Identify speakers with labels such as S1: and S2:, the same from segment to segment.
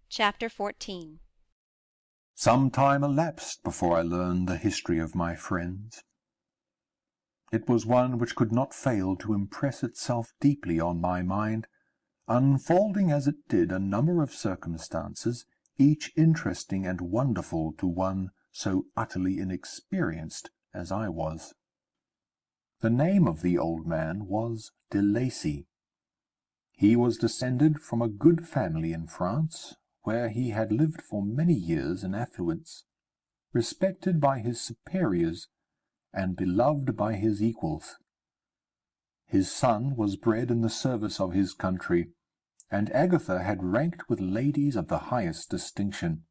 S1: Chapter 14.
S2: Some time elapsed before I learned the history of my friends. It was one which could not fail to impress itself deeply on my mind, unfolding as it did a number of circumstances, each interesting and wonderful to one so utterly inexperienced as I was. The name of the old man was de Lacy. He was descended from a good family in France, where he had lived for many years in affluence, respected by his superiors, and beloved by his equals. His son was bred in the service of his country, and Agatha had ranked with ladies of the highest distinction.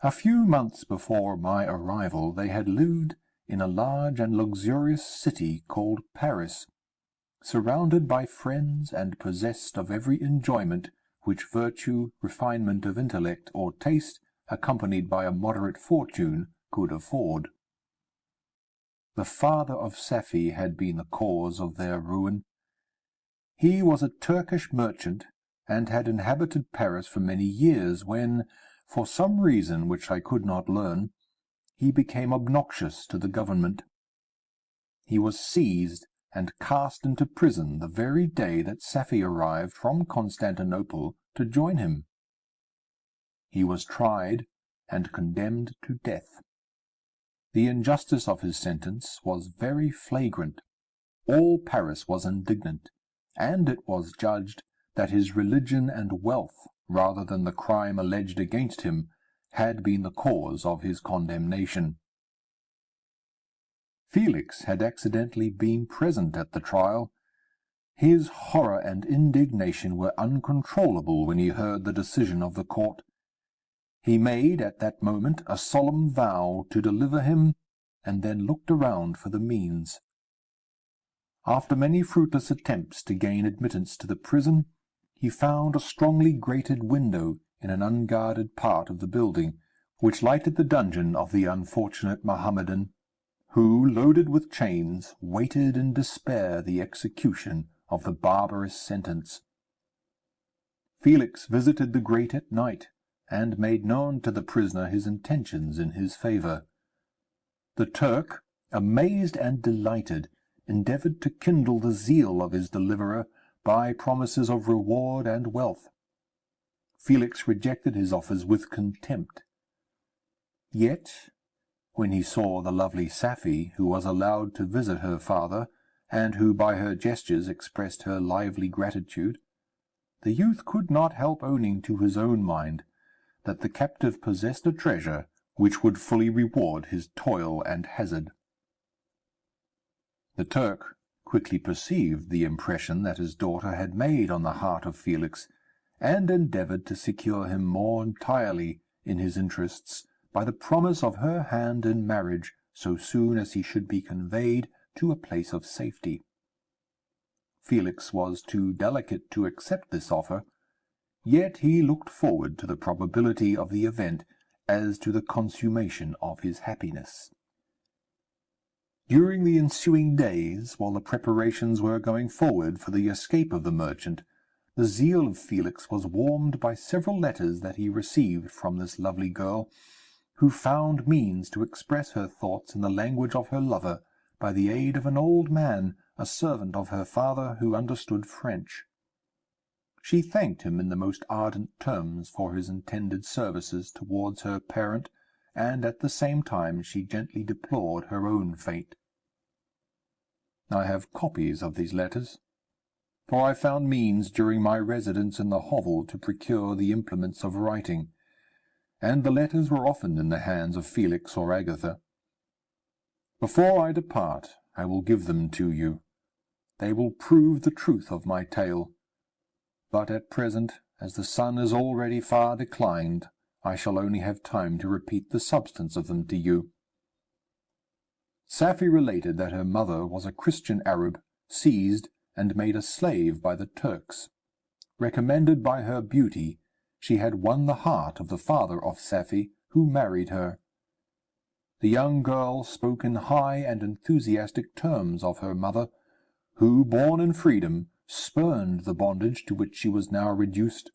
S2: A few months before my arrival they had lived in a large and luxurious city called Paris, surrounded by friends and possessed of every enjoyment which virtue, refinement of intellect, or taste, accompanied by a moderate fortune, could afford. The father of Safie had been the cause of their ruin. He was a Turkish merchant, and had inhabited Paris for many years, when, for some reason which I could not learn, he became obnoxious to the government. He was seized and cast into prison the very day that Safie arrived from Constantinople to join him. He was tried and condemned to death. The injustice of his sentence was very flagrant. All Paris was indignant, and it was judged that his religion and wealth, rather than the crime alleged against him, had been the cause of his condemnation. Felix had accidentally been present at the trial. His horror and indignation were uncontrollable when he heard the decision of the court. He made, at that moment, a solemn vow to deliver him, and then looked around for the means. After many fruitless attempts to gain admittance to the prison, he found a strongly grated window in an unguarded part of the building, which lighted the dungeon of the unfortunate Mohammedan, who, loaded with chains, waited in despair the execution of the barbarous sentence. Felix visited the grate at night, and made known to the prisoner his intentions in his favour. The Turk, amazed and delighted, endeavoured to kindle the zeal of his deliverer by promises of reward and wealth. Felix rejected his offers with contempt. Yet, when he saw the lovely Safie, who was allowed to visit her father, and who by her gestures expressed her lively gratitude, the youth could not help owning to his own mind that the captive possessed a treasure which would fully reward his toil and hazard. The Turk quickly perceived the impression that his daughter had made on the heart of Felix, and endeavoured to secure him more entirely in his interests by the promise of her hand in marriage so soon as he should be conveyed to a place of safety. Felix was too delicate to accept this offer, yet he looked forward to the probability of the event as to the consummation of his happiness. During the ensuing days, while the preparations were going forward for the escape of the merchant, the zeal of Felix was warmed by several letters that he received from this lovely girl, who found means to express her thoughts in the language of her lover by the aid of an old man, a servant of her father, who understood French. She thanked him in the most ardent terms for his intended services towards her parent, and at the same time she gently deplored her own fate. I have copies of these letters, for I found means during my residence in the hovel to procure the implements of writing, and the letters were often in the hands of Felix or Agatha. Before I depart, I will give them to you. They will prove the truth of my tale. But at present, as the sun is already far declined, I shall only have time to repeat the substance of them to you. Safie related that her mother was a Christian Arab, seized and made a slave by the Turks. Recommended by her beauty, she had won the heart of the father of Safie, who married her. The young girl spoke in high and enthusiastic terms of her mother, who, born in freedom, spurned the bondage to which she was now reduced.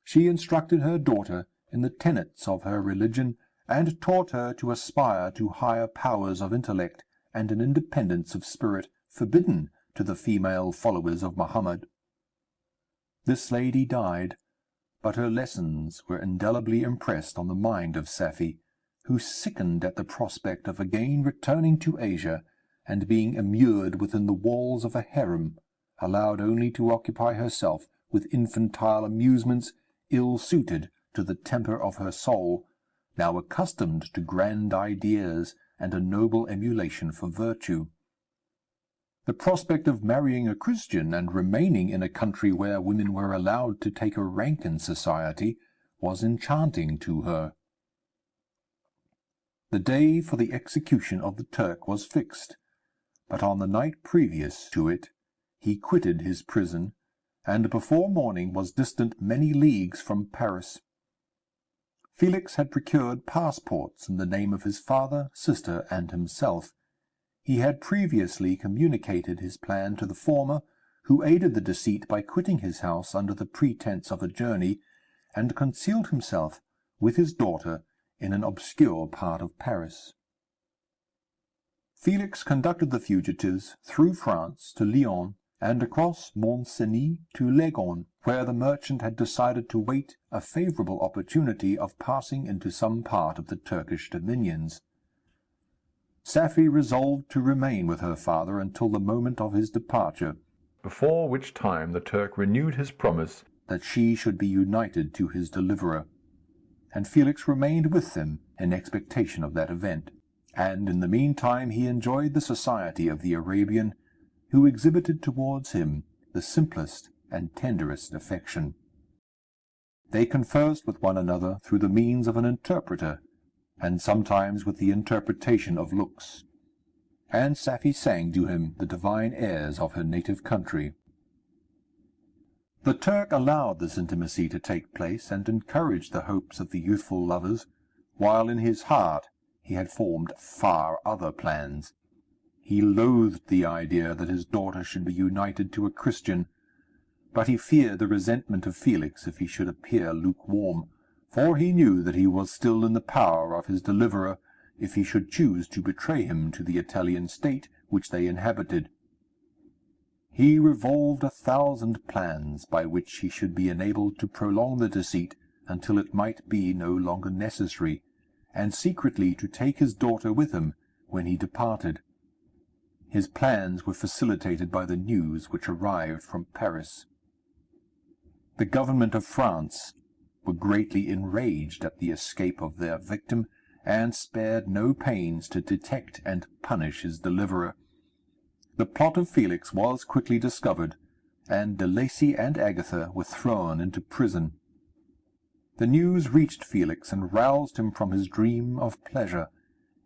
S2: She instructed her daughter in the tenets of her religion, and taught her to aspire to higher powers of intellect and an independence of spirit forbidden to the female followers of Mohammed. This lady died, but her lessons were indelibly impressed on the mind of Safie, who sickened at the prospect of again returning to Asia, and being immured within the walls of a harem, allowed only to occupy herself with infantile amusements ill-suited to the temper of her soul, now accustomed to grand ideas and a noble emulation for virtue. The prospect of marrying a Christian and remaining in a country where women were allowed to take a rank in society was enchanting to her. The day for the execution of the Turk was fixed, but on the night previous to it he quitted his prison, and before morning was distant many leagues from Paris. Felix had procured passports in the name of his father, sister, and himself. He had previously communicated his plan to the former, who aided the deceit by quitting his house under the pretence of a journey, and concealed himself, with his daughter, in an obscure part of Paris. Felix conducted the fugitives through France to Lyons, and across Mont-Cenis to Leghorn, where the merchant had decided to wait a favourable opportunity of passing into some part of the Turkish dominions. Safie resolved to remain with her father until the moment of his departure, before which time the Turk renewed his promise that she should be united to his deliverer, and Felix remained with them in expectation of that event, and in the meantime he enjoyed the society of the Arabian, who exhibited towards him the simplest and tenderest affection. They conversed with one another through the means of an interpreter, and sometimes with the interpretation of looks, and Safie sang to him the divine airs of her native country. The Turk allowed this intimacy to take place, and encouraged the hopes of the youthful lovers, while in his heart he had formed far other plans. He loathed the idea that his daughter should be united to a Christian, but he feared the resentment of Felix if he should appear lukewarm, for he knew that he was still in the power of his deliverer if he should choose to betray him to the Italian state which they inhabited. He revolved 1,000 plans by which he should be enabled to prolong the deceit until it might be no longer necessary, and secretly to take his daughter with him when he departed. His plans were facilitated by the news which arrived from Paris. The government of France were greatly enraged at the escape of their victim, and spared no pains to detect and punish his deliverer. The plot of Felix was quickly discovered, and De Lacy and Agatha were thrown into prison. The news reached Felix and roused him from his dream of pleasure.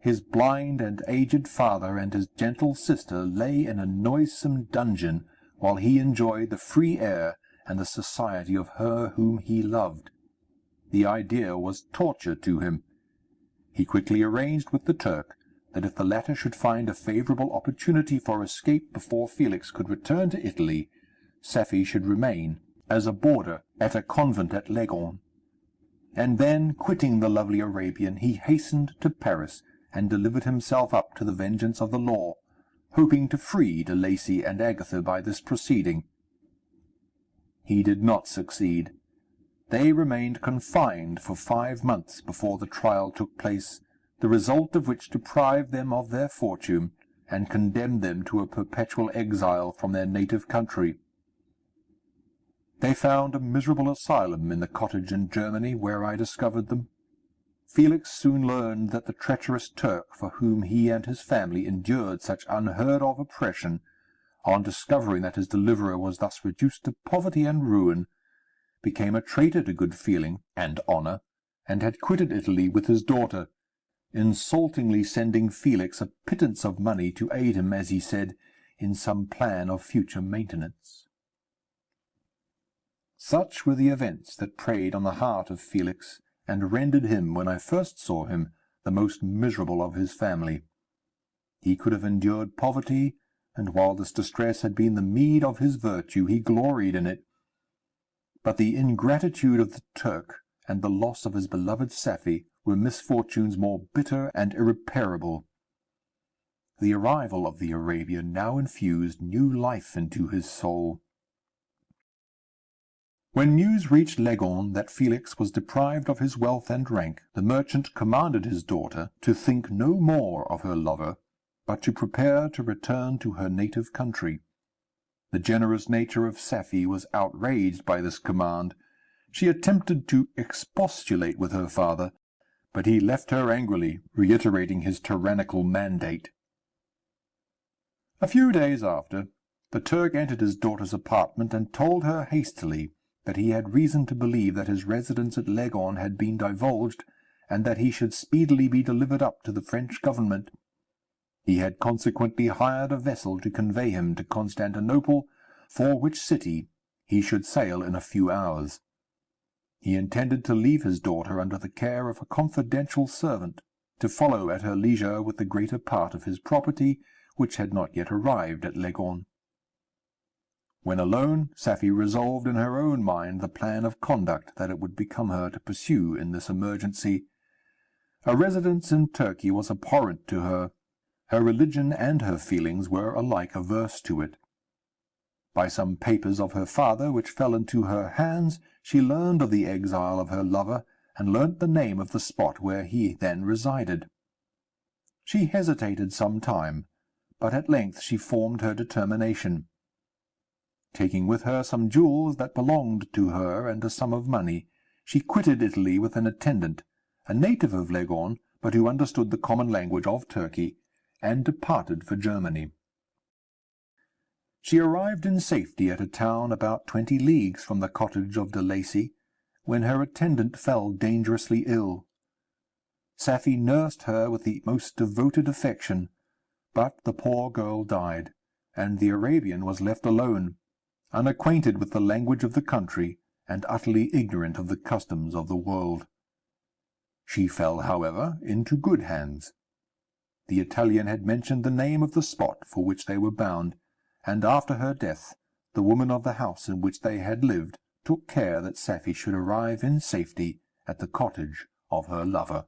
S2: His blind and aged father and his gentle sister lay in a noisome dungeon, while he enjoyed the free air and the society of her whom he loved. The idea was torture to him. He quickly arranged with the Turk that if the latter should find a favourable opportunity for escape before Felix could return to Italy, Safie should remain as a boarder at a convent at Leghorn. And then, quitting the lovely Arabian, he hastened to Paris, and delivered himself up to the vengeance of the law, hoping to free De Lacy and Agatha by this proceeding. He did not succeed. They remained confined for 5 months before the trial took place, the result of which deprived them of their fortune, and condemned them to a perpetual exile from their native country. They found a miserable asylum in the cottage in Germany where I discovered them. Felix soon learned that the treacherous Turk, for whom he and his family endured such unheard-of oppression, on discovering that his deliverer was thus reduced to poverty and ruin, became a traitor to good feeling and honour, and had quitted Italy with his daughter, insultingly sending Felix a pittance of money to aid him, as he said, in some plan of future maintenance. Such were the events that preyed on the heart of Felix, and rendered him, when I first saw him, the most miserable of his family. He could have endured poverty, and while this distress had been the meed of his virtue, he gloried in it. but the ingratitude of the Turk and the loss of his beloved Safie were misfortunes more bitter and irreparable. The arrival of the Arabian now infused new life into his soul. When news reached Leghorn that Felix was deprived of his wealth and rank, the merchant commanded his daughter to think no more of her lover, but to prepare to return to her native country. The generous nature of Safie was outraged by this command. She attempted to expostulate with her father, but he left her angrily, reiterating his tyrannical mandate. A few days after, the Turk entered his daughter's apartment and told her hastily that he had reason to believe that his residence at Leghorn had been divulged, and that he should speedily be delivered up to the French government. He had consequently hired a vessel to convey him to Constantinople, for which city he should sail in a few hours. He intended to leave his daughter under the care of a confidential servant, to follow at her leisure with the greater part of his property, which had not yet arrived at Leghorn. When alone, Safie resolved in her own mind the plan of conduct that it would become her to pursue in this emergency. A residence in Turkey was abhorrent to her. Her religion and her feelings were alike averse to it. By some papers of her father which fell into her hands, she learned of the exile of her lover, and learnt the name of the spot where he then resided. She hesitated some time, but at length she formed her determination. Taking with her some jewels that belonged to her and a sum of money, she quitted Italy with an attendant, a native of Leghorn, but who understood the common language of Turkey, and departed for Germany. She arrived in safety at a town about 20 leagues from the cottage of de Lacy, when her attendant fell dangerously ill. Safie nursed her with the most devoted affection, but the poor girl died, and the Arabian was left alone, unacquainted with the language of the country, and utterly ignorant of the customs of the world. She fell, however, into good hands. The Italian had mentioned the name of the spot for which they were bound, and after her death, the woman of the house in which they had lived took care that Safie should arrive in safety at the cottage of her lover.